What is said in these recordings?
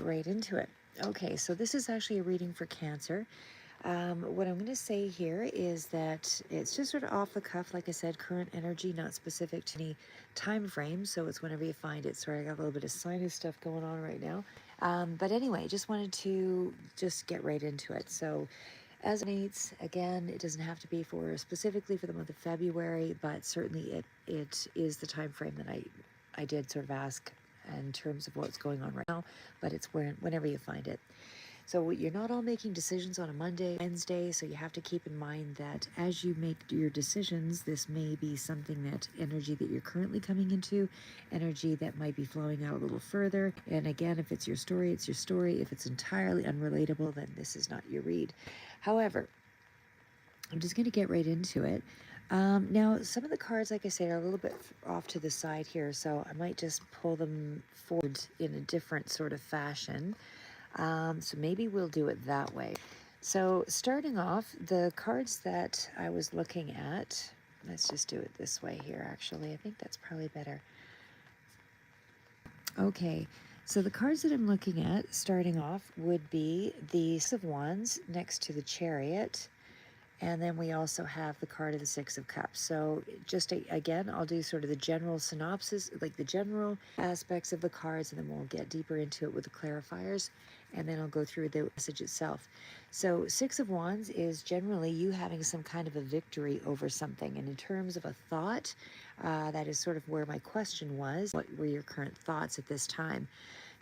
right into it. Okay, so this is actually a reading for Cancer. What I'm going to say here is that it's just sort of off the cuff, like I said, current energy, not specific to any time frame. So it's whenever you find it. Sorry, I got a little bit of sinus stuff going on right now. But anyway, just wanted to just get right into it. So as it needs, again, it doesn't have to be for specifically for the month of February, but certainly it is the time frame that I did sort of ask in terms of what's going on right now, but it's whenever you find it. So you're not all making decisions on a Monday, Wednesday, so you have to keep in mind that as you make your decisions, this may be something that energy that you're currently coming into, energy that might be flowing out a little further. And again, if it's your story, it's your story. If it's entirely unrelatable, then this is not your read. However, I'm just going to get right into it. Now, some of the cards, like I say, are a little bit off to the side here, so I might just pull them forward in a different sort of fashion. So maybe we'll do it that way. So starting off, the cards that I was looking at, let's just do it this way here, actually. I think that's probably better. Okay, so the cards that I'm looking at, starting off, would be the Six of Wands next to the Chariot. And then we also have the card of the Six of Cups. So just again, I'll do sort of the general synopsis, like the general aspects of the cards, and then we'll get deeper into it with the clarifiers, and then I'll go through the message itself. So Six of Wands is generally you having some kind of a victory over something. And in terms of a thought, that is sort of where my question was. What were your current thoughts at this time?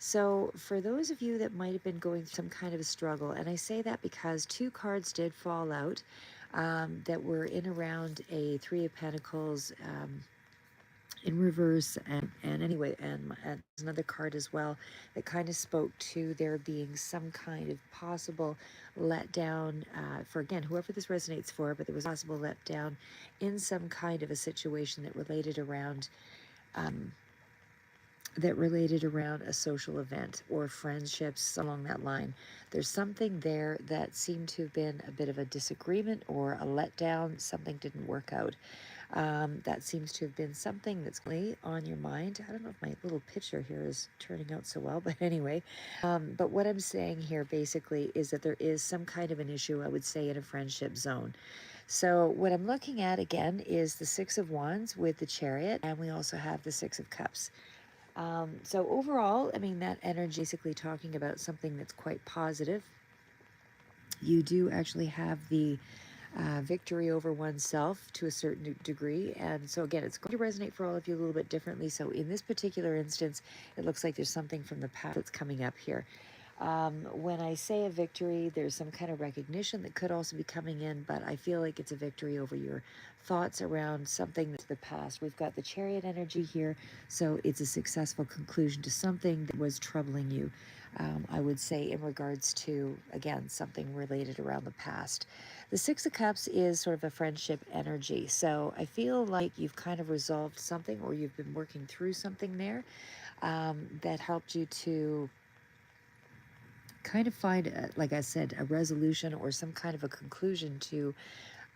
So for those of you that might have been going through some kind of a struggle, and I say that because two cards did fall out that were in around a Three of Pentacles in reverse, and anyway, and another card as well that kind of spoke to there being some kind of possible letdown for, again, whoever this resonates for, but there was possible letdown in some kind of a situation that related around a social event or friendships along that line. There's something there that seemed to have been a bit of a disagreement or a letdown. Something didn't work out. That seems to have been something that's on your mind. I don't know if my little picture here is turning out so well, but anyway. But what I'm saying here basically is that there is some kind of an issue, I would say, in a friendship zone. So what I'm looking at again is the Six of Wands with the Chariot, and we also have the Six of Cups. So overall, I mean, that energy basically talking about something that's quite positive. You do actually have the victory over oneself to a certain degree. And so again, it's going to resonate for all of you a little bit differently. So in this particular instance, it looks like there's something from the past that's coming up here. When I say a victory, there's some kind of recognition that could also be coming in, but I feel like it's a victory over your thoughts around something that's the past. We've got the Chariot energy here, so it's a successful conclusion to something that was troubling you. I would say in regards to, again, something related around the past. The Six of Cups is sort of a friendship energy, so I feel like you've kind of resolved something, or you've been working through something there that helped you to kind of find, like I said, a resolution or some kind of a conclusion to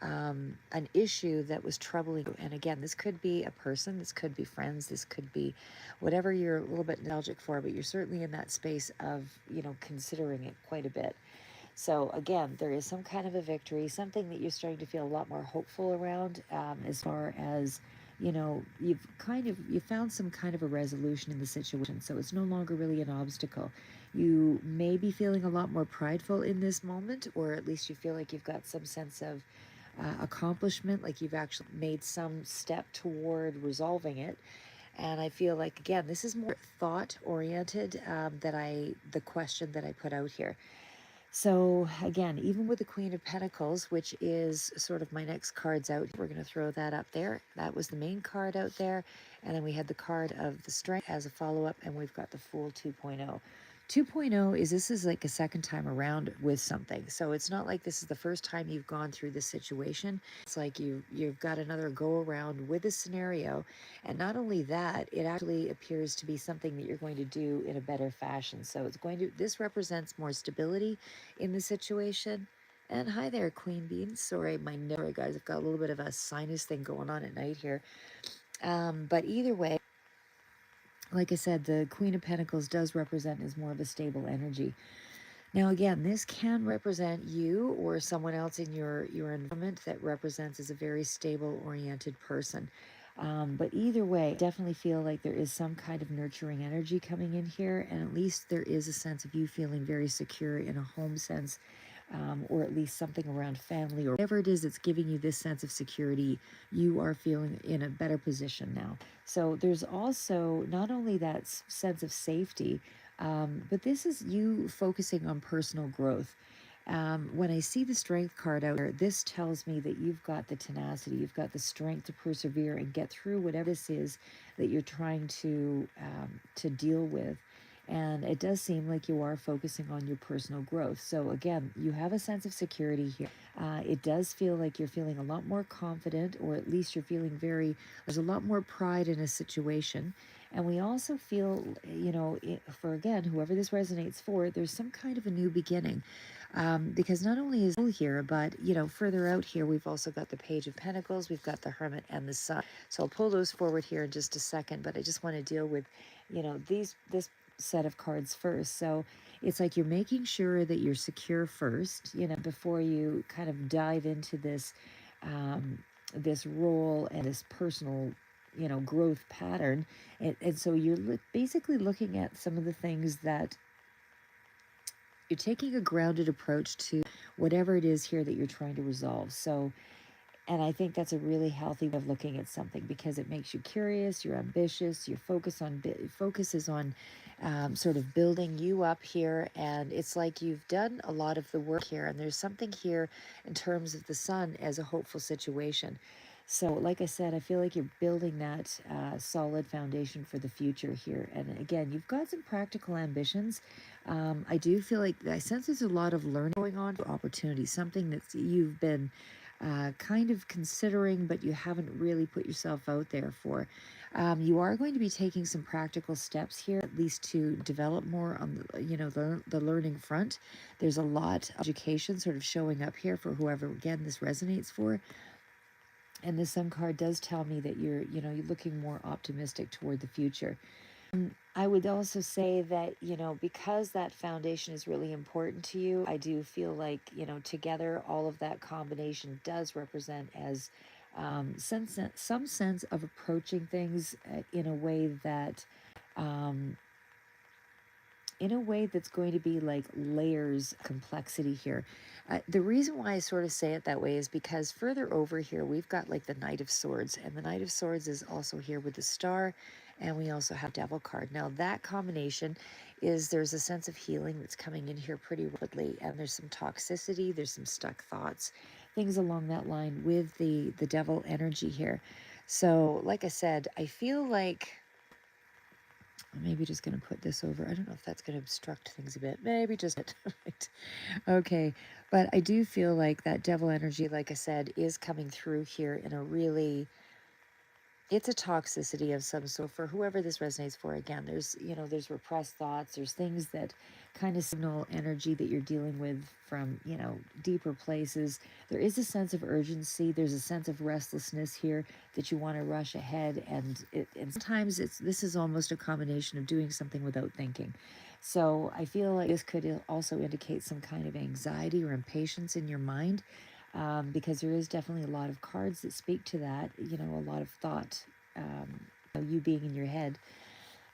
an issue that was troubling you. And again, this could be a person, this could be friends, this could be whatever you're a little bit nostalgic for, but you're certainly in that space of, considering it quite a bit. So again, there is some kind of a victory, something that you're starting to feel a lot more hopeful around, as far as, you found some kind of a resolution in the situation. So it's no longer really an obstacle. You may be feeling a lot more prideful in this moment, or at least you feel like you've got some sense of accomplishment, like you've actually made some step toward resolving it. And I feel like, again, this is more thought oriented the question that I put out here. So again, even with the Queen of Pentacles, which is sort of my next cards out, we're going to throw that up there. That was the main card out there. And then we had the card of the Strength as a follow-up, and we've got the Fool 2.0. 2.0 is, this is like a second time around with something. So it's not like this is the first time you've gone through this situation. It's like you've got another go around with a scenario. And not only that, it actually appears to be something that you're going to do in a better fashion. So this represents more stability in the situation. And hi there, Queen Bean. Sorry, guys, I've got a little bit of a sinus thing going on at night here. But either way, Like I said, the Queen of Pentacles does represent as more of a stable energy. Now, again, this can represent you or someone else in your environment that represents as a very stable oriented person. But either way, definitely feel like there is some kind of nurturing energy coming in here, and at least there is a sense of you feeling very secure in a home sense, or at least something around family or whatever it is that's giving you this sense of security. You are feeling in a better position now. So there's also not only that sense of safety, but this is you focusing on personal growth. When I see the strength card out there, this tells me that you've got the tenacity, you've got the strength to persevere and get through whatever this is that you're trying to deal with. And it does seem like you are focusing on your personal growth. So again, you have a sense of security here. It does feel like you're feeling a lot more confident, or at least you're feeling there's a lot more pride in a situation. And we also feel, for again, whoever this resonates for, there's some kind of a new beginning. Because not only is here, but further out here, we've also got the Page of Pentacles, we've got the Hermit and the Sun. So I'll pull those forward here in just a second, but I just want to deal with, this set of cards first. So it's like you're making sure that you're secure first, before you kind of dive into this role and this personal, growth pattern. And so you're basically looking at some of the things that you're taking a grounded approach to whatever it is here that you're trying to resolve. So, and I think that's a really healthy way of looking at something, because it makes you curious, you're ambitious, your focus is on sort of building you up here. And it's like you've done a lot of the work here. And there's something here in terms of the Sun as a hopeful situation. So, like I said, I feel like you're building that solid foundation for the future here. And again, you've got some practical ambitions. I do feel like I sense there's a lot of learning going on for opportunity, something that you've been kind of considering, but you haven't really put yourself out there for. You are going to be taking some practical steps here, at least to develop more on the learning front. There's a lot of education sort of showing up here for whoever, again, this resonates for. And the Sun card does tell me that you're looking more optimistic toward the future. I would also say that, because that foundation is really important to you, I do feel like, together, all of that combination does represent as some sense of approaching things in a way that um, that's going to be like layers complexity here. The reason why I sort of say it that way is because further over here we've got like the Knight of Swords, and the Knight of Swords is also here with the Star, and we also have Devil card. Now that combination is, there's a sense of healing that's coming in here pretty rapidly, and there's some toxicity, there's some stuck thoughts, things along that line with the Devil energy here. So like I said, I feel like I'm maybe just going to put this over. I don't know if that's going to obstruct things a bit. Maybe just right. Okay. But I do feel like that Devil energy, like I said, is coming through here in a really, it's a toxicity of some sort for whoever this resonates for. Again, there's repressed thoughts, there's things that kind of signal energy that you're dealing with from, deeper places. There is a sense of urgency, there's a sense of restlessness here that you want to rush ahead, and sometimes this is almost a combination of doing something without thinking. So I feel like this could also indicate some kind of anxiety or impatience in your mind, because there is definitely a lot of cards that speak to that, a lot of thought, you being in your head.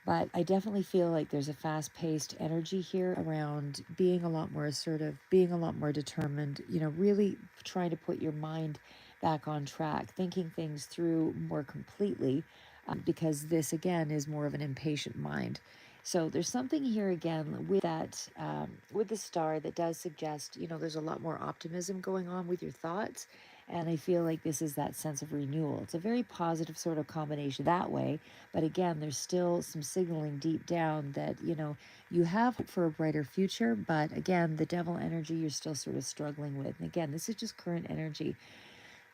But I definitely feel like there's a fast-paced energy here around being a lot more assertive, being a lot more determined, really trying to put your mind back on track, thinking things through more completely, because this, again, is more of an impatient mind. So there's something here again with that, with the Star, that does suggest, there's a lot more optimism going on with your thoughts. And I feel like this is that sense of renewal. It's a very positive sort of combination that way. But again, there's still some signaling deep down that, you have hope for a brighter future. But again, the Devil energy you're still sort of struggling with. And again, this is just current energy.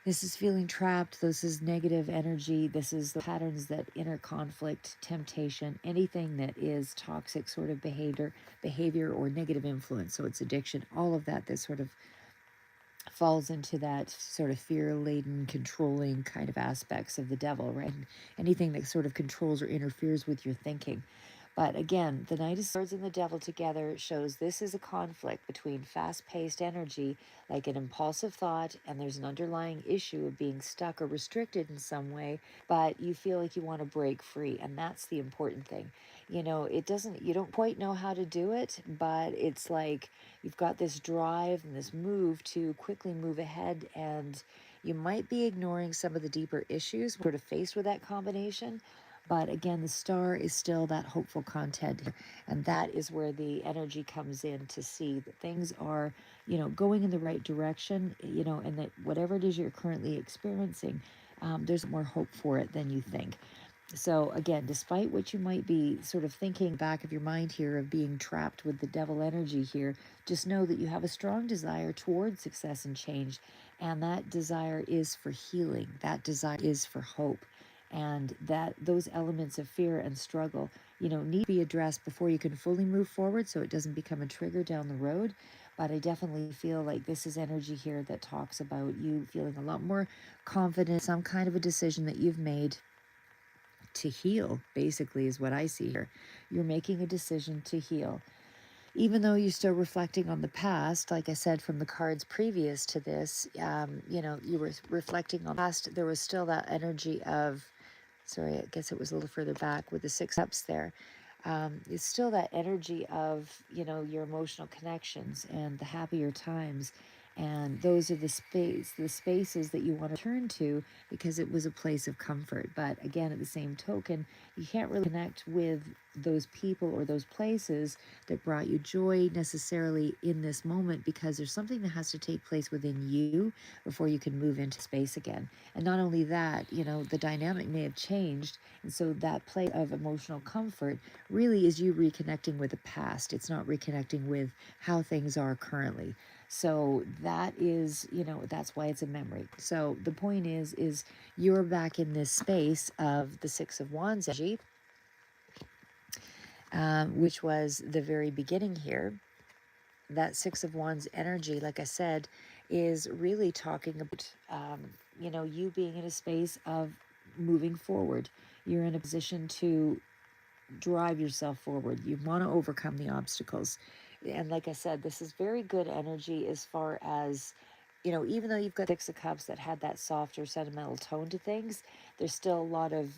This is feeling trapped. This is negative energy. This is the patterns that inner conflict, temptation, anything that is toxic sort of behavior or negative influence. So it's addiction, all of that sort of falls into that sort of fear-laden, controlling kind of aspects of the devil, right? And anything that sort of controls or interferes with your thinking. But again, the Knight of Swords and the Devil together shows this is a conflict between fast-paced energy, like an impulsive thought, and there's an underlying issue of being stuck or restricted in some way, but you feel like you want to break free, and that's the important thing. You don't quite know how to do it, but it's like you've got this drive and this move to quickly move ahead, and you might be ignoring some of the deeper issues sort of faced with that combination. But again, the star is still that hopeful content, and that is where the energy comes in to see that things are, going in the right direction, and that whatever it is you're currently experiencing, there's more hope for it than you think. So again, despite what you might be sort of thinking back of your mind here of being trapped with the devil energy here, just know that you have a strong desire towards success and change, and that desire is for healing. That desire is for hope. And that those elements of fear and struggle, need to be addressed before you can fully move forward so it doesn't become a trigger down the road. But I definitely feel like this is energy here that talks about you feeling a lot more confident, some kind of a decision that you've made to heal, basically, is what I see here. You're making a decision to heal. Even though you're still reflecting on the past, like I said from the cards previous to this, you were reflecting on the past, there was still that energy of, sorry, I guess it was a little further back with the Six Cups there. It's still that energy of, your emotional connections and the happier times. And those are the spaces that you want to turn to because it was a place of comfort. But again, at the same token, you can't really connect with those people or those places that brought you joy necessarily in this moment because there's something that has to take place within you before you can move into space again. And not only that, the dynamic may have changed. And so that place of emotional comfort really is you reconnecting with the past. It's not reconnecting with how things are currently. So that is, that's why it's a memory. So the point is you're back in this space of the Six of Wands energy, which was the very beginning here. That Six of Wands energy, like I said, is really talking about, you being in a space of moving forward. You're in a position to drive yourself forward. You want to overcome the obstacles. And like I said, this is very good energy as far as, even though you've got Six of Cups that had that softer, sentimental tone to things, there's still a lot of,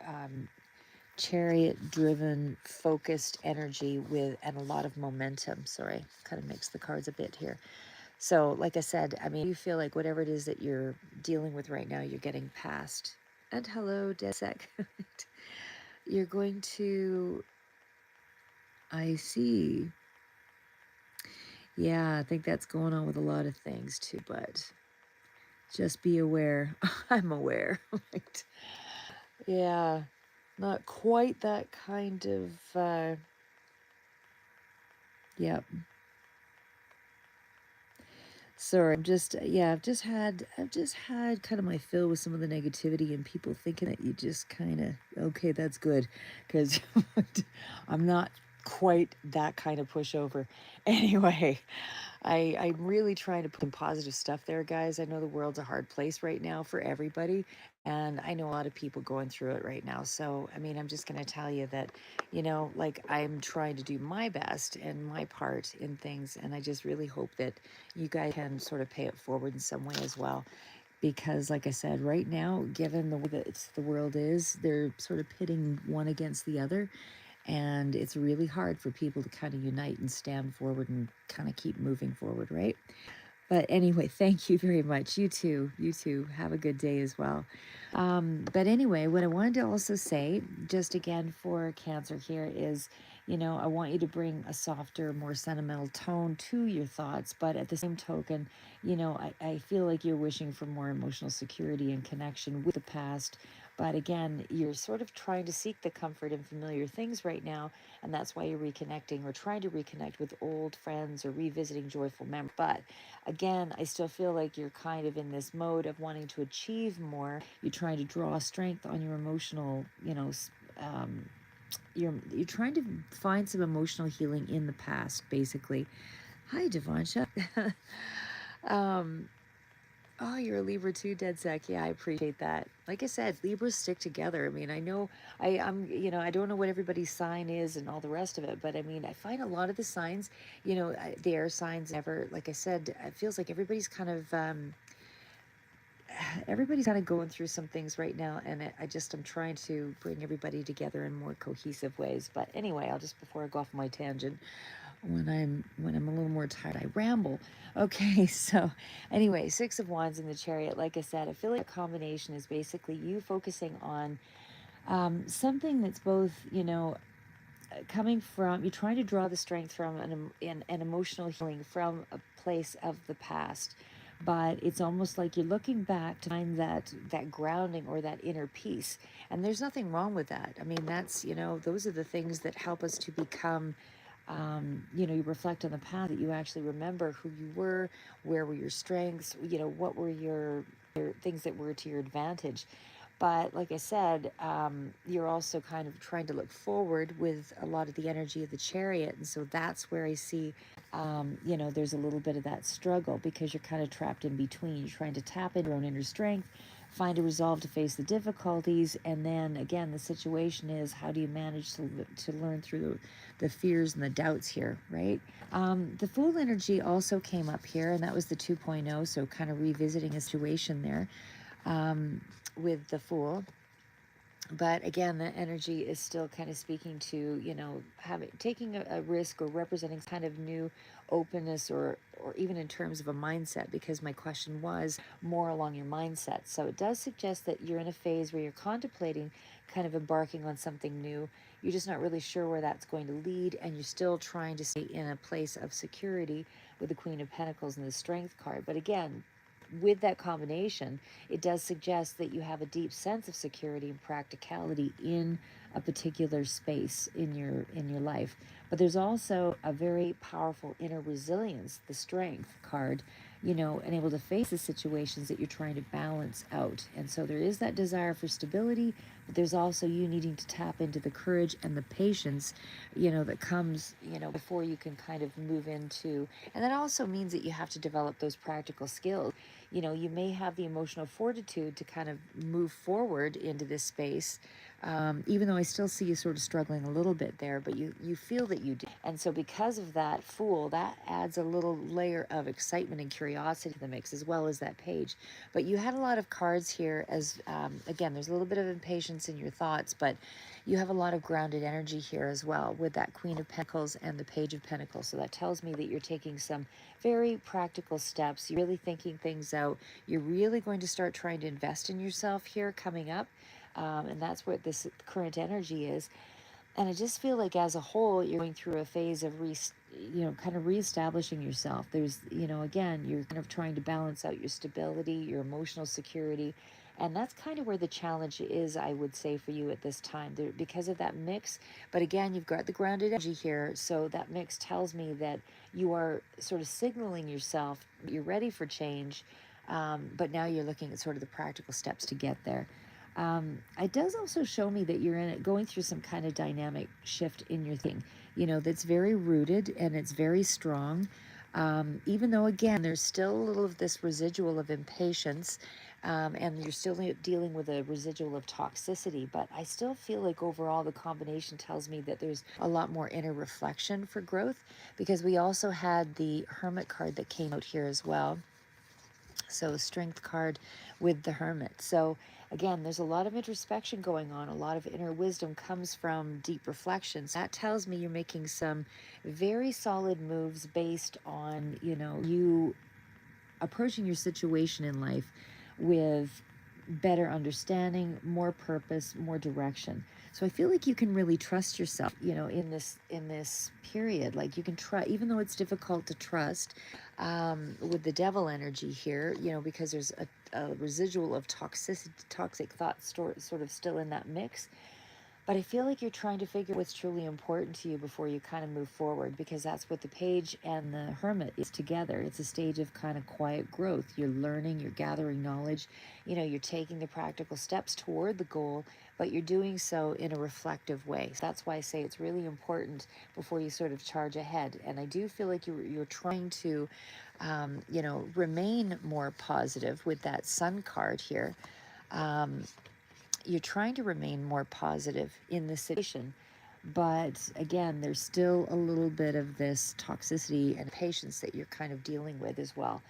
um, chariot driven focused energy with and a lot of momentum. Sorry, kind of mix the cards a bit here. So like I said, I mean, you feel like whatever it is that you're dealing with right now, you're getting past. And hello, Desek. You're going to, I see. Yeah, I think that's going on with a lot of things too, but just be aware. I'm aware. Right? Yeah, not quite that kind of, yep. Sorry, I've just had kind of my fill with some of the negativity and people thinking that you just kind of, okay, that's good, because I'm not quite that kind of pushover. Anyway, I'm really trying to put some positive stuff there, guys. I know the world's a hard place right now for everybody, and I know a lot of people going through it right now. So, I mean, I'm just going to tell you that, like I'm trying to do my best and my part in things, and I just really hope that you guys can sort of pay it forward in some way as well. Because, like I said, right now, given the way that the world is, they're sort of pitting one against the other. And it's really hard for people to kind of unite and stand forward and kind of keep moving forward, right? But anyway, thank you very much. You too. You too. Have a good day as well. But anyway, what I wanted to also say, just again for Cancer here, is, I want you to bring a softer, more sentimental tone to your thoughts. But at the same token, I feel like you're wishing for more emotional security and connection with the past. But again, you're sort of trying to seek the comfort in familiar things right now. And that's why you're reconnecting or trying to reconnect with old friends or revisiting joyful memories. But again, I still feel like you're kind of in this mode of wanting to achieve more. You're trying to draw strength on your emotional, you're trying to find some emotional healing in the past, basically. Hi, Devansha. Um, oh, you're a Libra too, dead sec. Yeah, I appreciate that. Like I said, Libras stick together. I mean, I know I don't know what everybody's sign is and all the rest of it, but I mean, I find a lot of the signs, the air signs never, like I said, it feels like everybody's kind of going through some things right now, and I'm trying to bring everybody together in more cohesive ways. But anyway, I'll just, before I go off my tangent, when I'm a little more tired, I ramble. Okay, so anyway, Six of Wands in the Chariot. Like I said, I feel like a combination is basically you focusing on something that's both, coming from, you're trying to draw the strength from an emotional healing from a place of the past, but it's almost like you're looking back to find that grounding or that inner peace, and there's nothing wrong with that. I mean, that's, those are the things that help us to become, you reflect on the past, that you actually remember who you were, where were your strengths, what were your things that were to your advantage. But like I said, you're also kind of trying to look forward with a lot of the energy of the Chariot. And so that's where I see, there's a little bit of that struggle, because you're kind of trapped in between. You're trying to tap into your own inner strength, find a resolve to face the difficulties. And then again, the situation is, how do you manage to learn through the fears and the doubts here, right? The Fool energy also came up here, and that was the 2.0. So kind of revisiting a situation there. With the Fool, but again, the energy is still kind of speaking to, taking a risk, or representing kind of new openness, or even in terms of a mindset, because my question was more along your mindset. So it does suggest that you're in a phase where you're contemplating kind of embarking on something new. You're just not really sure where that's going to lead, and you're still trying to stay in a place of security with the Queen of Pentacles and the Strength card. But again, with that combination, it does suggest that you have a deep sense of security and practicality in a particular space in your life. But there's also a very powerful inner resilience, the Strength card, and able to face the situations that you're trying to balance out. And so there is that desire for stability, but there's also you needing to tap into the courage and the patience, that comes, before you can kind of move into. And that also means that you have to develop those practical skills. You may have the emotional fortitude to kind of move forward into this space, even though I still see you sort of struggling a little bit there, but you feel that you do. And so because of that Fool, that adds a little layer of excitement and curiosity to the mix, as well as that Page. But you had a lot of cards here, as again, there's a little bit of impatience in your thoughts, but you have a lot of grounded energy here as well, with that Queen of Pentacles and the Page of Pentacles. So that tells me that you're taking some very practical steps. You're really thinking things out. You're really going to start trying to invest in yourself here coming up. And that's what this current energy is. And I just feel like as a whole, you're going through a phase of kind of reestablishing yourself. There's, again, you're kind of trying to balance out your stability, your emotional security. And that's kind of where the challenge is, I would say, for you at this time, there, because of that mix. But again, you've got the grounded energy here. So that mix tells me that you are sort of signaling yourself, you're ready for change. But now you're looking at sort of the practical steps to get there. It does also show me that you're going through some kind of dynamic shift in your thing, that's very rooted and it's very strong. Even though, again, there's still a little of this residual of impatience, and you're still dealing with a residual of toxicity, but I still feel like overall the combination tells me that there's a lot more inner reflection for growth, because we also had the Hermit card that came out here as well. So Strength card with the Hermit. So again, there's a lot of introspection going on. A lot of inner wisdom comes from deep reflections. That tells me you're making some very solid moves based on, you approaching your situation in life with better understanding, more purpose, more direction. So I feel like you can really trust yourself, in this period. Like you can try, even though it's difficult to trust, with the Devil energy here, because there's a residual of toxic thoughts sort of still in that mix. But I feel like you're trying to figure what's truly important to you before you kind of move forward, because that's what the Page and the Hermit is together. It's a stage of kind of quiet growth. You're learning, you're gathering knowledge, you're taking the practical steps toward the goal, but you're doing so in a reflective way. So that's why I say it's really important before you sort of charge ahead. And I do feel like you're trying to, remain more positive with that Sun card here. Um, you're trying to remain more positive in the situation, but again, there's still a little bit of this toxicity and patience that you're kind of dealing with as well.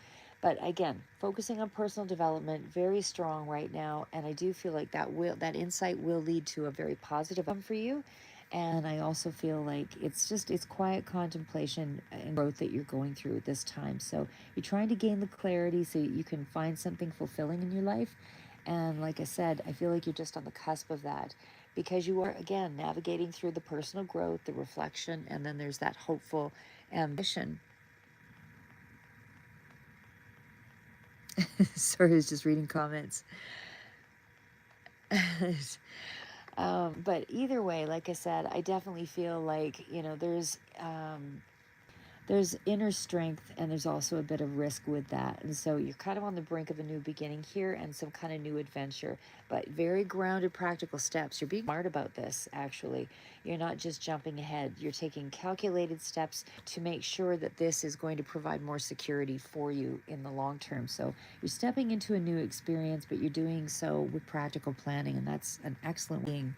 But again, focusing on personal development, very strong right now, and I do feel like that insight will lead to a very positive outcome for you. And I also feel like it's quiet contemplation and growth that you're going through at this time. So you're trying to gain the clarity so you can find something fulfilling in your life. And like I said, I feel like you're just on the cusp of that, because you are, again, navigating through the personal growth, the reflection, and then there's that hopeful ambition. Sorry, I was just reading comments. But either way, like I said, I definitely feel like, there's inner strength, and there's also a bit of risk with that. And so you're kind of on the brink of a new beginning here and some kind of new adventure, but very grounded, practical steps. You're being smart about this, actually. You're not just jumping ahead. You're taking calculated steps to make sure that this is going to provide more security for you in the long term. So you're stepping into a new experience, but you're doing so with practical planning, and that's an excellent thing.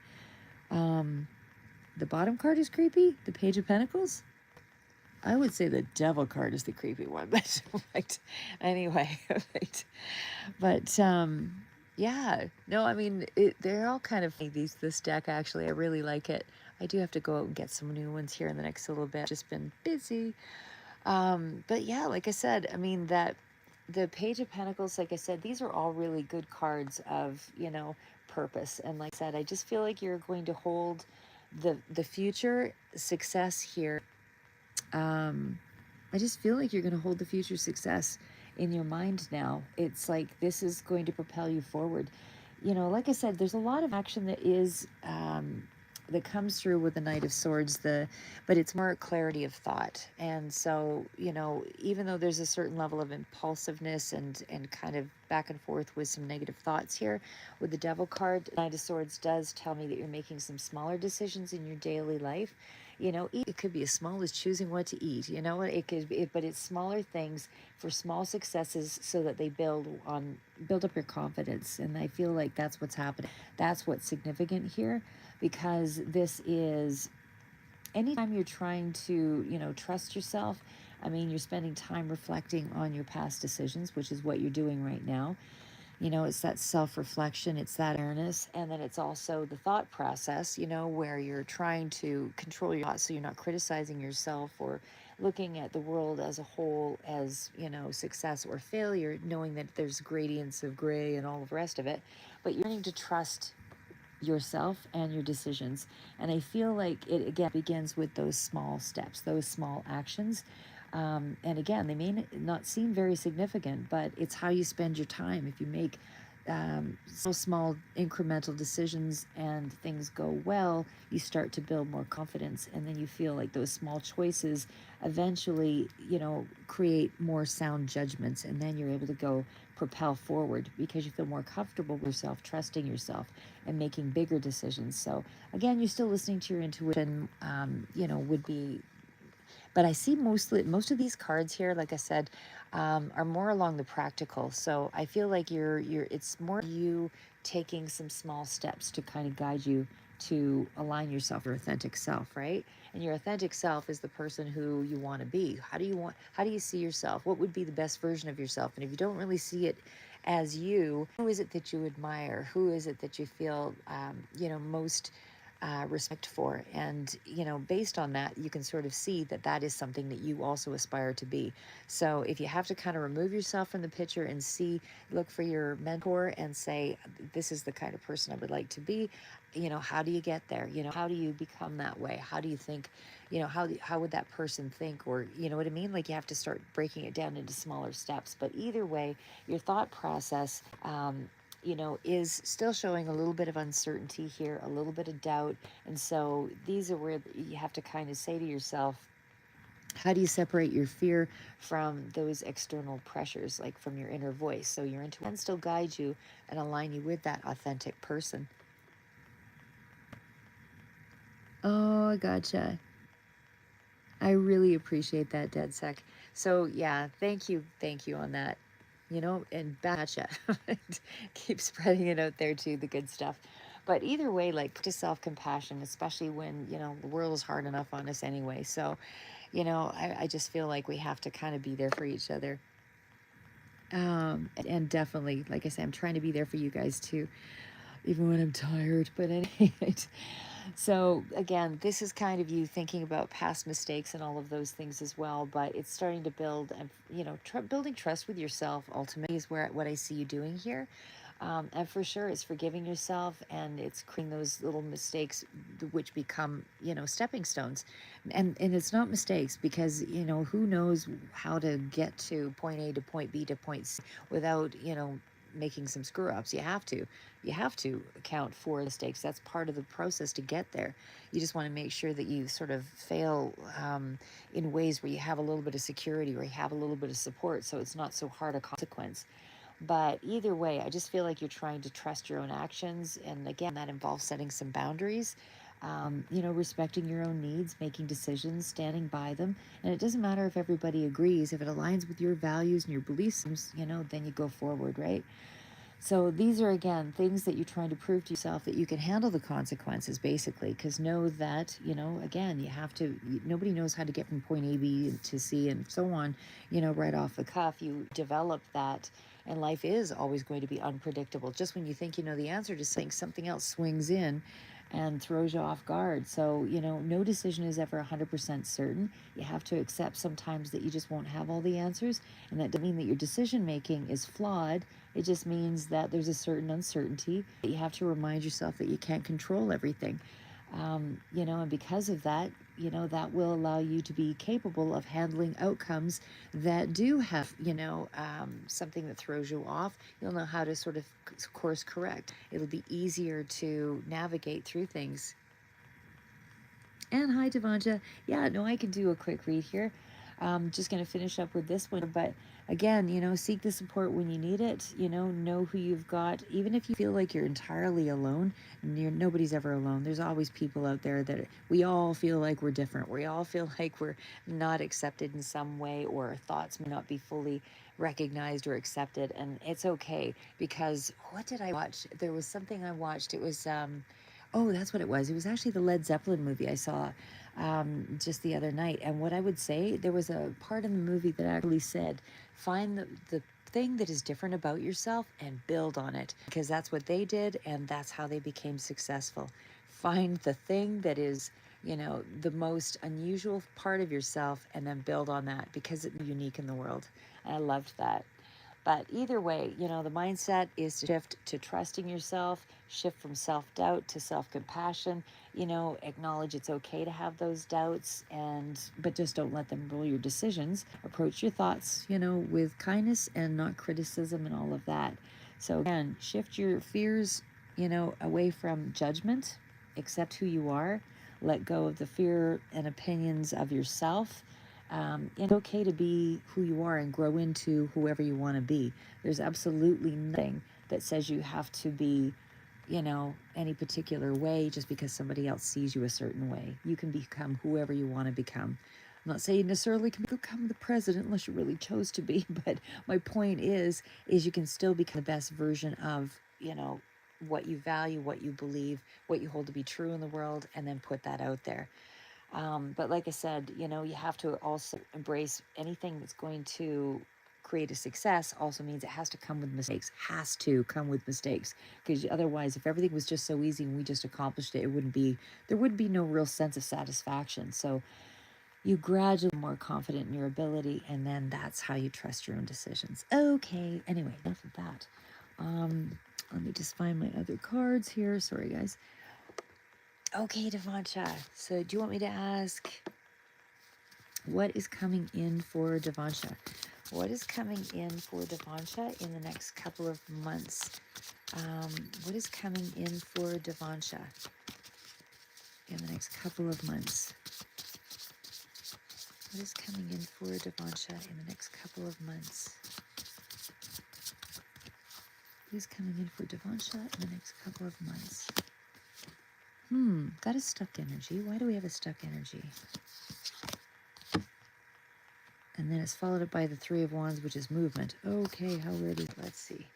The bottom card is creepy, the Page of Pentacles. I would say the devil card is the creepy one, but right. Anyway, right. But yeah, no, I mean, they're all kind of this deck, actually. I really like it. I do have to go out and get some new ones here in the next little bit. Just been busy. But yeah, like I said, I mean, that the Page of Pentacles, like I said, these are all really good cards of, purpose. And like I said, I just feel like you're going to hold the future success here. I just feel like you're going to hold the future success in your mind now. It's like this is going to propel you forward. Like I said, there's a lot of action that comes through with the Knight of Swords, but it's more clarity of thought. And so, even though there's a certain level of impulsiveness and kind of back and forth with some negative thoughts here, with the Devil card, Knight of Swords does tell me that you're making some smaller decisions in your daily life. It could be as small as choosing what to eat. But it's smaller things for small successes, so that they build up your confidence. And I feel like that's what's happening. That's what's significant here, because this is anytime you're trying to, trust yourself. I mean, you're spending time reflecting on your past decisions, which is what you're doing right now. It's that self-reflection, it's that awareness, and then it's also the thought process, where you're trying to control your thoughts so you're not criticizing yourself or looking at the world as a whole as, success or failure, knowing that there's gradients of gray and all the rest of it. But you're learning to trust yourself and your decisions. And I feel like it, again, begins with those small steps, those small actions. And again, they may not seem very significant, but it's how you spend your time. If you make so small incremental decisions and things go well, you start to build more confidence, and then you feel like those small choices eventually, create more sound judgments, and then you're able to go propel forward because you feel more comfortable with yourself, trusting yourself, and making bigger decisions. So again, you're still listening to your intuition. Would be, but I see most of these cards here, like I said, are more along the practical. So I feel like it's more you taking some small steps to kind of guide you to align yourself, your authentic self, right? And your authentic self is the person who you want to be. How do you see yourself? What would be the best version of yourself? And if you don't really see it as you, who is it that you admire? Who is it that you feel, most respect for? And based on that, you can sort of see that that is something that you also aspire to be. So if you have to kind of remove yourself from the picture and look for your mentor and say, this is the kind of person I would like to be, how do you get there? How do you become that way? How do you think? How would that person think? Or what I mean? Like, you have to start breaking it down into smaller steps. But either way, your thought process is still showing a little bit of uncertainty here, a little bit of doubt. And so these are where you have to kind of say to yourself, how do you separate your fear from those external pressures, like from your inner voice? So your intuition can still guide you and align you with that authentic person. Oh, I gotcha. I really appreciate that, DedSec. So yeah, thank you on that. And gotcha. Keep spreading it out there too, the good stuff. But either way, like to self-compassion, especially when, the world is hard enough on us anyway. So, I just feel like we have to kind of be there for each other. And definitely, like I said, I'm trying to be there for you guys too, even when I'm tired. But anyway, so again, this is kind of you thinking about past mistakes and all of those things as well. But it's starting to build, and building trust with yourself. Ultimately, is what I see you doing here. And for sure, it's forgiving yourself, and it's creating those little mistakes, which become, stepping stones. And it's not mistakes, because, who knows how to get to point A to point B to point C without, making some screw ups. You have to account for mistakes. That's part of the process to get there. You just want to make sure that you sort of fail in ways where you have a little bit of security, or you have a little bit of support, so it's not so hard a consequence. But either way, I just feel like you're trying to trust your own actions. And again, that involves setting some boundaries, respecting your own needs, making decisions, standing by them. And it doesn't matter if everybody agrees. If it aligns with your values and your beliefs, then you go forward, right? So these are, again, things that you're trying to prove to yourself that you can handle the consequences, basically, because know that, again, you have to, nobody knows how to get from point A, B to C and so on, right off the cuff. You develop that, and life is always going to be unpredictable. Just when you think you know the answer to something else swings in and throws you off guard. So, no decision is ever 100% certain. You have to accept sometimes that you just won't have all the answers. And that doesn't mean that your decision making is flawed. It just means that there's a certain uncertainty. You have to remind yourself that you can't control everything. And because of that, that will allow you to be capable of handling outcomes that do have, something that throws you off. You'll know how to sort of course correct. It'll be easier to navigate through things. And hi, Devanja. Yeah, no, I can do a quick read here. Just going to finish up with this one. But again, seek the support when you need it. Know who you've got. Even if you feel like you're entirely alone, nobody's ever alone. There's always people out there that we all feel like we're different. We all feel like we're not accepted in some way, or our thoughts may not be fully recognized or accepted. And it's okay, because what did I watch? There was something I watched. It was, oh, that's what it was. It was actually the Led Zeppelin movie I saw just the other night. And what I would say, there was a part in the movie that actually said, find the thing that is different about yourself and build on it, because that's what they did, and that's how they became successful. Find the thing that is, the most unusual part of yourself, and then build on that, because it's unique in the world. And I loved that. But either way, the mindset is to shift to trusting yourself, shift from self-doubt to self-compassion, acknowledge it's okay to have those doubts, but just don't let them rule your decisions. Approach your thoughts, with kindness and not criticism and all of that. So again, shift your fears, away from judgment, accept who you are, let go of the fear and opinions of yourself. It's okay to be who you are and grow into whoever you want to be. There's absolutely nothing that says you have to be, any particular way just because somebody else sees you a certain way. You can become whoever you want to become. I'm not saying you necessarily can become the president unless you really chose to be, but my point is you can still become the best version of, what you value, what you believe, what you hold to be true in the world, and then put that out there. But like I said, you have to also embrace anything that's going to create a success. Also means it has to come with mistakes, because otherwise, if everything was just so easy and we just accomplished it, there would be no real sense of satisfaction. So you gradually more confident in your ability, and then that's how you trust your own decisions. Okay, anyway, enough of that. Let me just find my other cards here. Sorry, guys. Okay, Devanja. So do you want me to ask what is coming in for Devanja? What is coming in for Devansha in the next couple of months? What is coming in for Devansha in the next couple of months? What is coming in for Devansha in the next couple of months? What is coming in for Devansha in the next couple of months? That is stuck energy. Why do we have a stuck energy? And then it's followed up by the Three of Wands, which is movement. Okay, how ready? Let's see.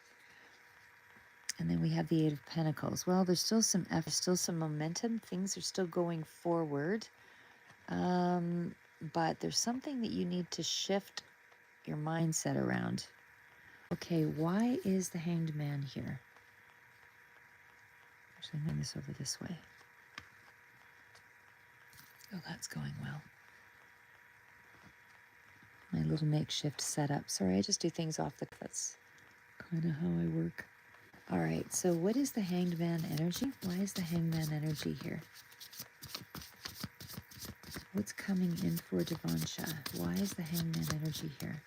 And then we have the Eight of Pentacles. Well, there's still some effort, still some momentum. Things are still going forward. But there's something that you need to shift your mindset around. Okay, why is the Hanged Man here? Actually, move this over this way. Oh, that's going well. My little makeshift setup. Sorry, I just do things off the cuff. That's kind of how I work. All right, so what is the Hanged Man energy? Why is the Hanged Man energy here? What's coming in for Devansha? Why is the Hanged Man energy here?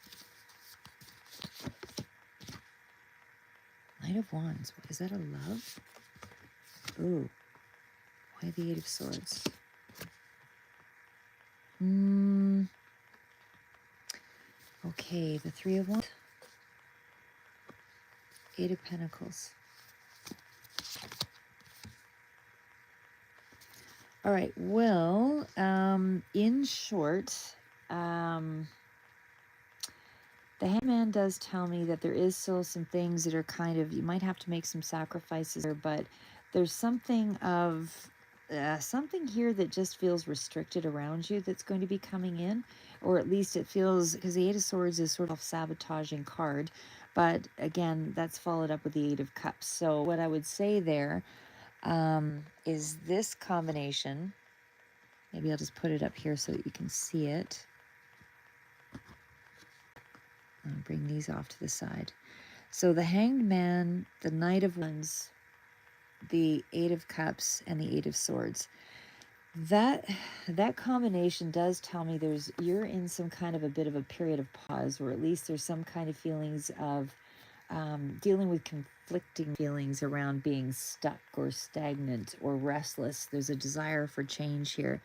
Knight of Wands. Is that a love? Ooh. Why the Eight of Swords? Okay, the Three of Wands. Eight of Pentacles. All right, well, in short, the Hangman does tell me that there is still some things that are kind of, you might have to make some sacrifices here, but there's something of, something here that just feels restricted around you that's going to be coming in, or at least it feels, because the Eight of Swords is sort of a sabotaging card, but again, that's followed up with the Eight of Cups. So what I would say there is this combination. Maybe I'll just put it up here so that you can see it. I'll bring these off to the side. So the Hanged Man, the Knight of Wands, the Eight of Cups, and the Eight of Swords. That combination does tell me you're in some kind of a bit of a period of pause, or at least there's some kind of feelings of dealing with conflicting feelings around being stuck or stagnant or restless. There's a desire for change here.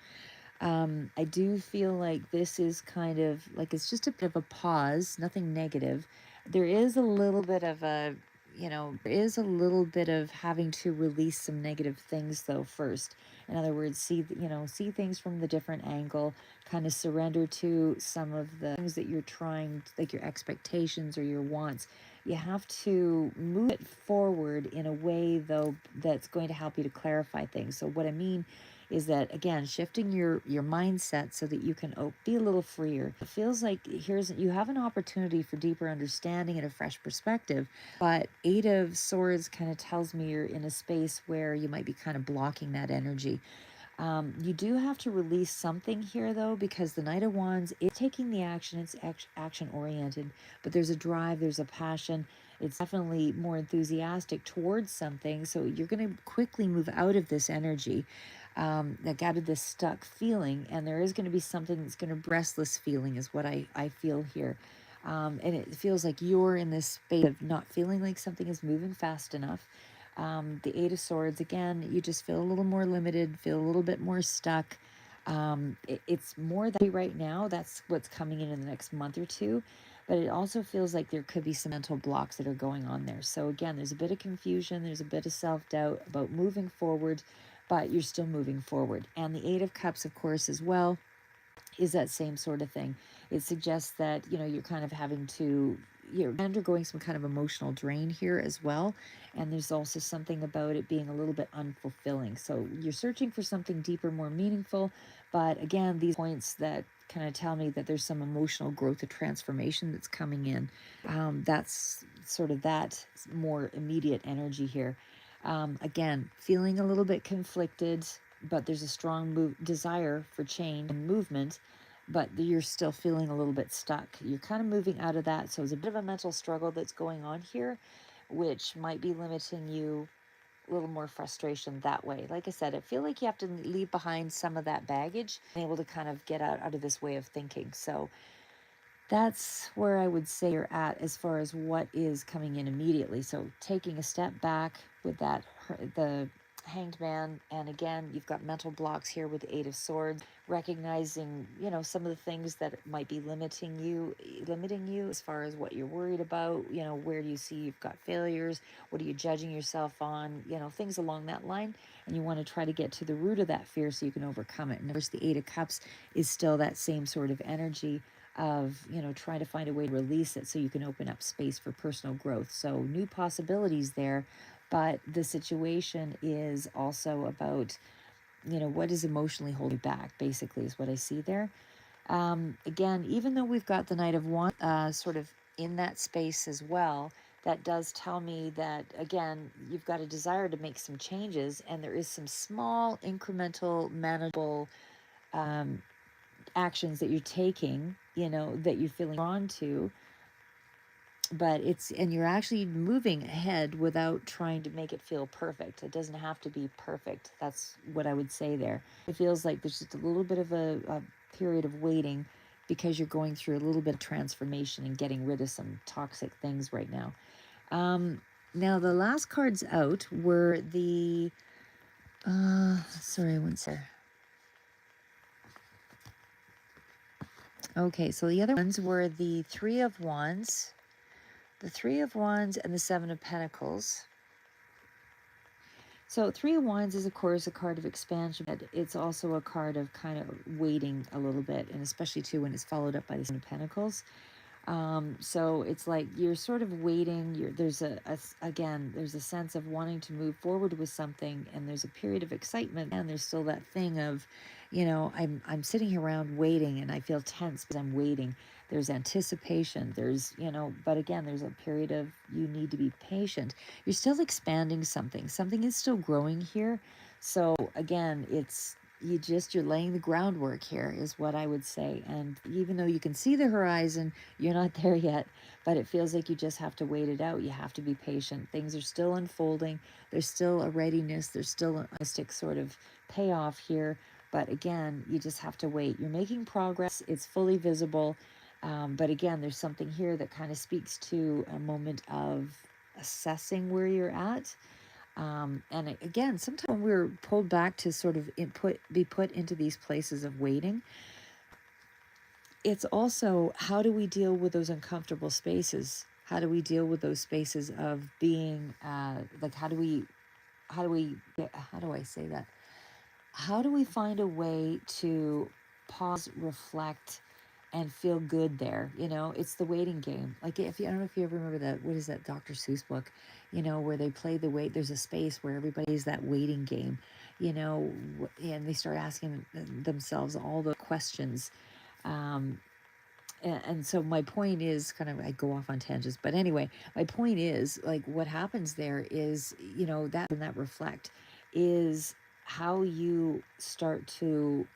I do feel like this is kind of like it's just a bit of a pause, nothing negative. There is a little bit of a, there is a little bit of having to release some negative things though first. In other words, see things from the different angle, kind of surrender to some of the things that you're trying, like your expectations or your wants. You have to move it forward in a way though that's going to help you to clarify things. So what I mean is that, again, shifting your mindset so that you can be a little freer. It feels like you have an opportunity for deeper understanding and a fresh perspective, but Eight of Swords kind of tells me you're in a space where you might be kind of blocking that energy. You do have to release something here, though, because the Knight of Wands is taking the action. It's action-oriented, but there's a drive, there's a passion. It's definitely more enthusiastic towards something, so you're going to quickly move out of this energy, out of this stuck feeling, and there is going to be something that's going to restless feeling is what I feel here. And it feels like you're in this space of not feeling like something is moving fast enough. The Eight of Swords, again, you just feel a little more limited, feel a little bit more stuck. It's more that right now, that's what's coming in the next month or two. But it also feels like there could be some mental blocks that are going on there. So again, there's a bit of confusion, there's a bit of self-doubt about moving forward, but you're still moving forward. And the Eight of Cups, of course, as well, is that same sort of thing. It suggests that, you're kind of you're undergoing some kind of emotional drain here as well. And there's also something about it being a little bit unfulfilling. So you're searching for something deeper, more meaningful. But again, these points that kind of tell me that there's some emotional growth and transformation that's coming in. That's sort of that more immediate energy here. Again, feeling a little bit conflicted, but there's a strong desire for change and movement, but you're still feeling a little bit stuck. You're kind of moving out of that. So it's a bit of a mental struggle that's going on here, which might be limiting you a little more frustration that way. Like I said, I feel like you have to leave behind some of that baggage and able to kind of get out of this way of thinking. So that's where I would say you're at as far as what is coming in immediately. So taking a step back with that, the Hanged Man, and again, you've got mental blocks here with the Eight of Swords, recognizing, some of the things that might be limiting you as far as what you're worried about, where do you see you've got failures, what are you judging yourself on, things along that line. And you want to try to get to the root of that fear so you can overcome it. And of course, the Eight of Cups is still that same sort of energy of trying to find a way to release it so you can open up space for personal growth. So new possibilities there, but the situation is also about what is emotionally holding you back, basically, is what I see there. Again, even though we've got the Knight of Wands sort of in that space as well, that does tell me that, again, you've got a desire to make some changes, and there is some small, incremental, manageable um, actions that you're taking, that you're feeling drawn to, but and you're actually moving ahead without trying to make it feel perfect. It doesn't have to be perfect. That's what I would say there. It feels like there's just a little bit of a period of waiting because you're going through a little bit of transformation and getting rid of some toxic things right now. Now, the last cards out were the, sorry, one sec. Okay, so the other ones were the Three of Wands, the Three of Wands, and the Seven of Pentacles. So Three of Wands is, of course, a card of expansion, but it's also a card of kind of waiting a little bit, and especially, too, when it's followed up by the Seven of Pentacles. So it's like you're sort of waiting. There's again, there's a sense of wanting to move forward with something, and there's a period of excitement, and there's still that thing of, I'm sitting here around waiting, and I feel tense because I'm waiting. There's anticipation. There's, but again, there's a period of you need to be patient. You're still expanding something. Something is still growing here. So again, you're laying the groundwork here, is what I would say. And even though you can see the horizon, you're not there yet, but it feels like you just have to wait it out. You have to be patient. Things are still unfolding. There's still a readiness. There's still a mystic sort of payoff here. But again, you just have to wait. You're making progress. It's fully visible. But again, there's something here that kind of speaks to a moment of assessing where you're at. And again, sometimes when we're pulled back to sort of be put into these places of waiting, it's also, how do we deal with those uncomfortable spaces? How do we deal with those spaces of being like, how do I say that? How do we find a way to pause, reflect, and feel good there? It's the waiting game. Like, I don't know if you ever remember that, what is that Dr. Seuss book, where they play the wait, there's a space where everybody's that waiting game, and they start asking themselves all the questions. Um, and so my point is, kind of, I go off on tangents, but anyway, my point is, like, what happens there is, that reflect is how you start to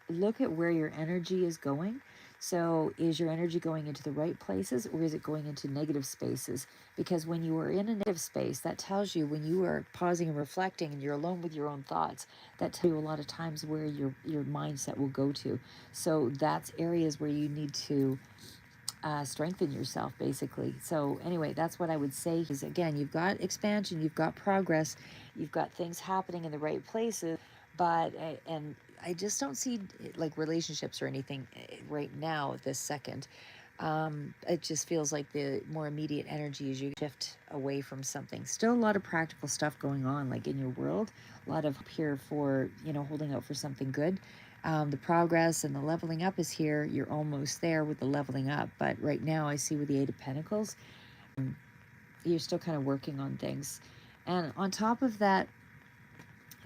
look at where your energy is going. So is your energy going into the right places, or is it going into negative spaces? Because when you are in a negative space, that tells you, when you are pausing and reflecting and you're alone with your own thoughts, that tells you a lot of times where your mindset will go to. So that's areas where you need to strengthen yourself, basically. So anyway, that's what I would say is, again, you've got expansion, you've got progress, you've got things happening in the right places, but and I just don't see like relationships or anything right now at this second. It just feels like the more immediate energy is you shift away from something. Still a lot of practical stuff going on, like in your world, a lot of here for, holding out for something good. The progress and the leveling up is here. You're almost there with the leveling up. But right now, I see with the Eight of Pentacles, you're still kind of working on things. And on top of that,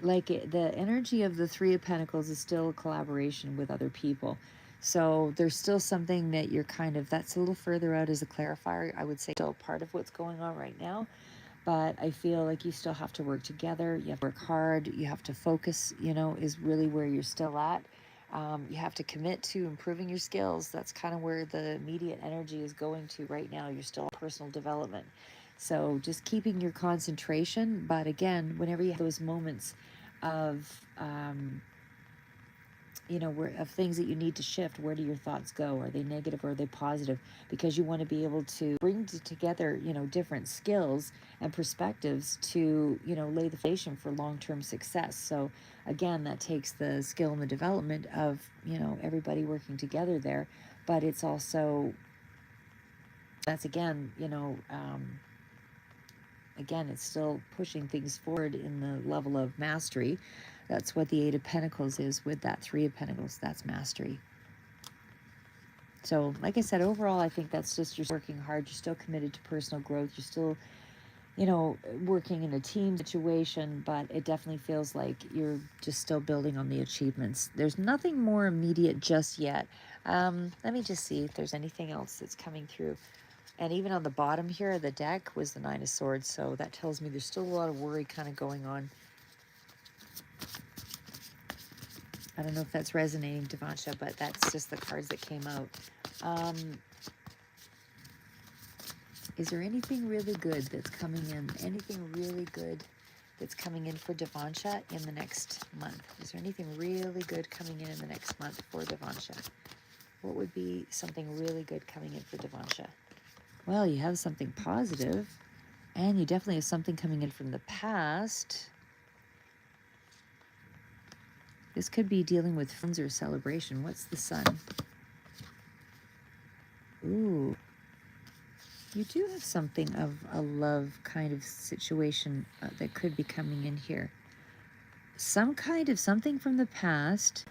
like the energy of the Three of Pentacles is still a collaboration with other people. So there's still something that you're that's a little further out as a clarifier. I would say still part of what's going on right now. But I feel like you still have to work together. You have to work hard. You have to focus, is really where you're still at. You have to commit to improving your skills. That's kind of where the immediate energy is going to right now. You're still personal development. So just keeping your concentration. But again, whenever you have those moments of, of things that you need to shift. Where do your thoughts go? Are they negative or are they positive? Because you want to be able to bring together, different skills and perspectives to, lay the foundation for long-term success. So again, that takes the skill and the development of, everybody working together there. But it's also, that's again, again, it's still pushing things forward in the level of mastery. That's what the Eight of Pentacles is with that Three of Pentacles. That's mastery. So, like I said, overall, I think that's just you're working hard. You're still committed to personal growth. You're still, working in a team situation, but it definitely feels like you're just still building on the achievements. There's nothing more immediate just yet. Let me just see if there's anything else that's coming through. And even on the bottom here of the deck was the Nine of Swords. So that tells me there's still a lot of worry kind of going on. I don't know if that's resonating, Devansha, but that's just the cards that came out. Is there anything really good that's coming in? Anything really good that's coming in for Devansha in the next month? Is there anything really good coming in the next month for Devansha? What would be something really good coming in for Devansha? Well, you have something positive, and you definitely have something coming in from the past. This could be dealing with friends or celebration. What's the Sun? Ooh. You do have something of a love kind of situation that could be coming in here. Some kind of something from the past.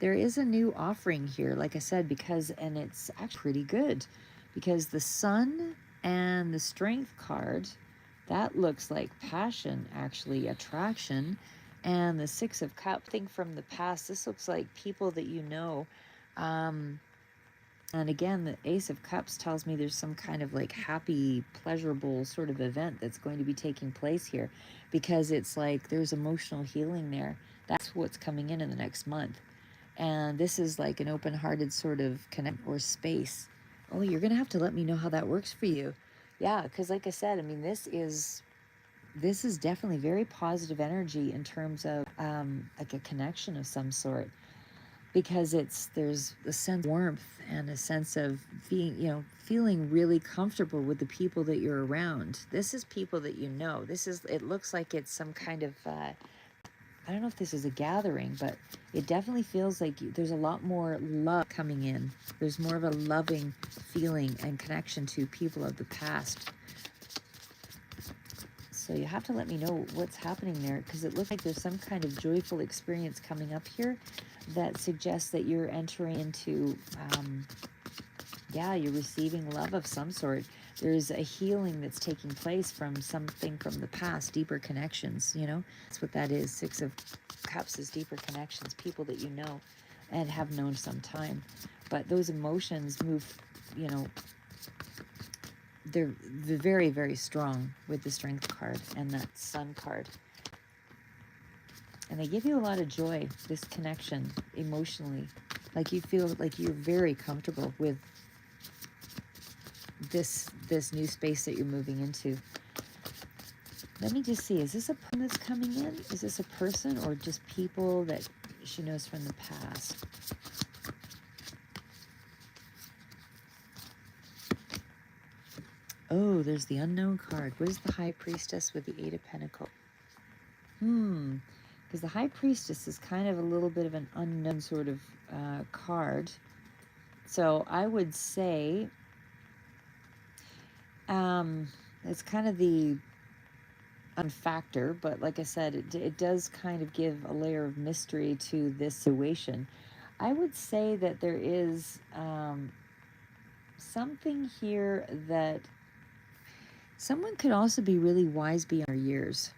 There is a new offering here, like I said, and it's actually pretty good. Because the Sun and the Strength card, that looks like passion, actually, attraction. And the Six of Cups, thing from the past, this looks like people that you know. And again, the Ace of Cups tells me there's some kind of like happy, pleasurable sort of event that's going to be taking place here. Because it's like there's emotional healing there. That's what's coming in the next month. And this is like an open-hearted sort of connect or space. Oh, you're going to have to let me know how that works for you. Yeah, because like I said, I mean, this is definitely very positive energy in terms of like a connection of some sort, because there's a sense of warmth and a sense of being, feeling really comfortable with the people that you're around. This is people that you know. It looks like it's some kind of, I don't know if this is a gathering, but it definitely feels like there's a lot more love coming in. There's more of a loving feeling and connection to people of the past. So you have to let me know what's happening there, because it looks like there's some kind of joyful experience coming up here that suggests that you're entering into, you're receiving love of some sort. There's a healing that's taking place from something from the past, deeper connections, That's what that is. Six of Cups is deeper connections, people that you know and have known some time. But those emotions move, they're very, very strong with the Strength card and that Sun card. And they give you a lot of joy, this connection emotionally. Like you feel like you're very comfortable with this new space that you're moving into. Let me just see, is this a person that's coming in? Is this a person or just people that she knows from the past? Oh, there's the Unknown card. What is the High Priestess with the Eight of Pentacles? Because the High Priestess is kind of a little bit of an unknown sort of card. So I would say it's kind of the factor, but like I said, it does kind of give a layer of mystery to this situation. I would say that there is something here that someone could also be really wise beyond their years.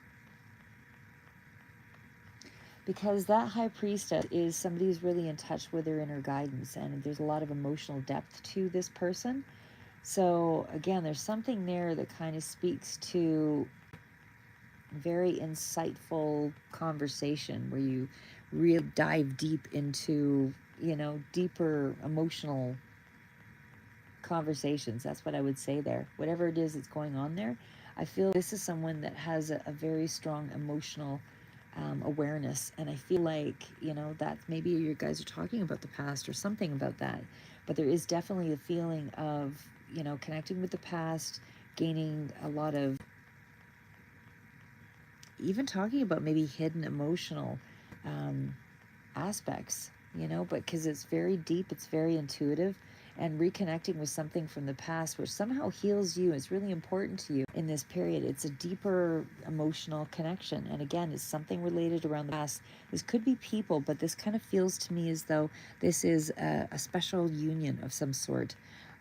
Because that High Priestess is somebody who's really in touch with their inner guidance, and there's a lot of emotional depth to this person. So again, there's something there that kind of speaks to very insightful conversation where you really dive deep into, deeper emotional conversations. That's what I would say there. Whatever it is that's going on there, I feel this is someone that has a very strong emotional awareness. And I feel like, you know, that maybe you guys are talking about the past or something about that. But there is definitely a feeling of, you know, connecting with the past, gaining a lot of, even talking about maybe hidden emotional aspects, you know, but because it's very deep, it's very intuitive, and reconnecting with something from the past which somehow heals you is really important to you in this period. It's a deeper emotional connection, and again, it's something related around the past. This could be people, but this kind of feels to me as though this is a special union of some sort,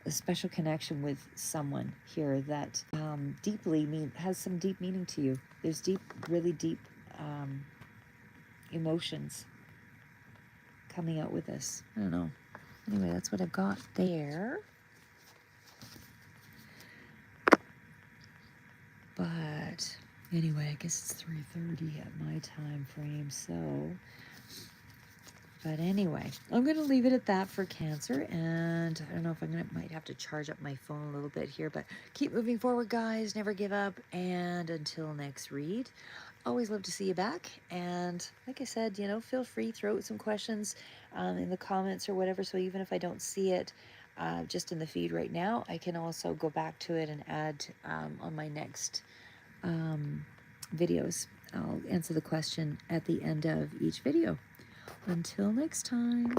a special connection with someone here that has some deep meaning to you. There's really deep emotions coming out with this. I don't know. Anyway, that's what I've got there. But anyway, I guess it's 3:30 at my time frame. So, but anyway, I'm going to leave it at that for Cancer. And I don't know if might have to charge up my phone a little bit here, but keep moving forward, guys. Never give up. And until next read, always love to see you back. And like I said, you know, feel free, throw out some questions in the comments or whatever. So even if I don't see it just in the feed right now, I can also go back to it and add on my next videos. I'll answer the question at the end of each video. Until next time.